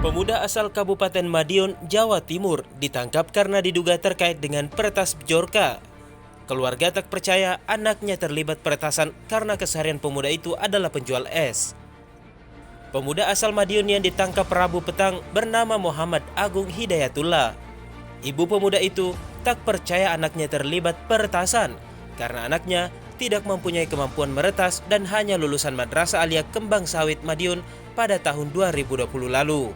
Pemuda asal Kabupaten Madiun, Jawa Timur ditangkap karena diduga terkait dengan peretas Bjorka. Keluarga tak percaya anaknya terlibat peretasan karena keseharian pemuda itu adalah penjual es. Pemuda asal Madiun yang ditangkap Rabu petang bernama Muhammad Agung Hidayatullah. Ibu pemuda itu tak percaya anaknya terlibat peretasan karena anaknya tidak mempunyai kemampuan meretas dan hanya lulusan Madrasah Aliyah Kembang Sawit Madiun pada tahun 2020 lalu.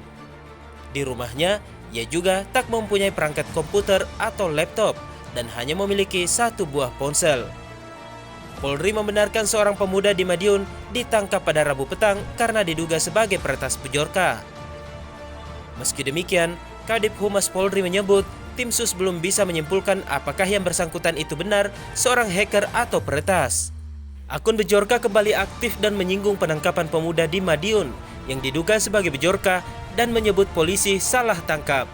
Di rumahnya, ia juga tak mempunyai perangkat komputer atau laptop dan hanya memiliki satu buah ponsel. Polri membenarkan seorang pemuda di Madiun ditangkap pada Rabu petang karena diduga sebagai peretas Bjorka. Meski demikian, Kadip Humas Polri menyebut tim sus belum bisa menyimpulkan apakah yang bersangkutan itu benar seorang hacker atau peretas. Akun Bjorka kembali aktif dan menyinggung penangkapan pemuda di Madiun yang diduga sebagai Bjorka dan menyebut polisi salah tangkap.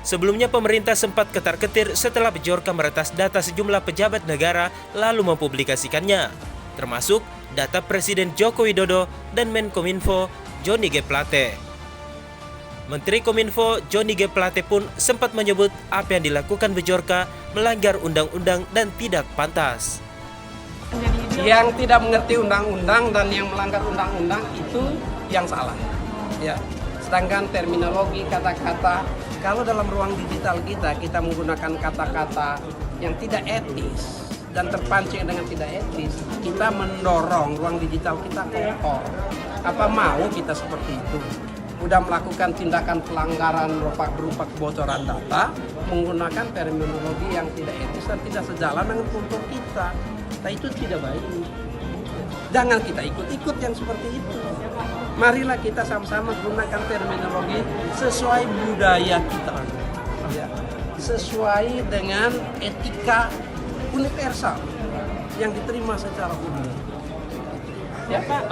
Sebelumnya pemerintah sempat ketar-ketir setelah Bjorka meretas data sejumlah pejabat negara lalu mempublikasikannya, termasuk data Presiden Joko Widodo dan Menkominfo Johnny G. Plate. Menteri Kominfo Johnny G. Plate pun sempat menyebut apa yang dilakukan Bjorka melanggar undang-undang dan tidak pantas. Yang tidak mengerti undang-undang dan yang melanggar undang-undang itu yang salah. Ya. Sedangkan terminologi kata-kata, kalau dalam ruang digital kita menggunakan kata-kata yang tidak etis dan terpancing dengan tidak etis, kita mendorong ruang digital kita kotor. Apa mau kita seperti itu? Udah melakukan tindakan pelanggaran berupa kebocoran data menggunakan terminologi yang tidak etis dan tidak sejalan dengan kultur kita. Nah itu tidak baik. Jangan kita ikut-ikut yang seperti itu. Marilah kita sama-sama gunakan terminologi sesuai budaya kita, ya. Sesuai dengan etika universal yang diterima secara umum. Ya Pak.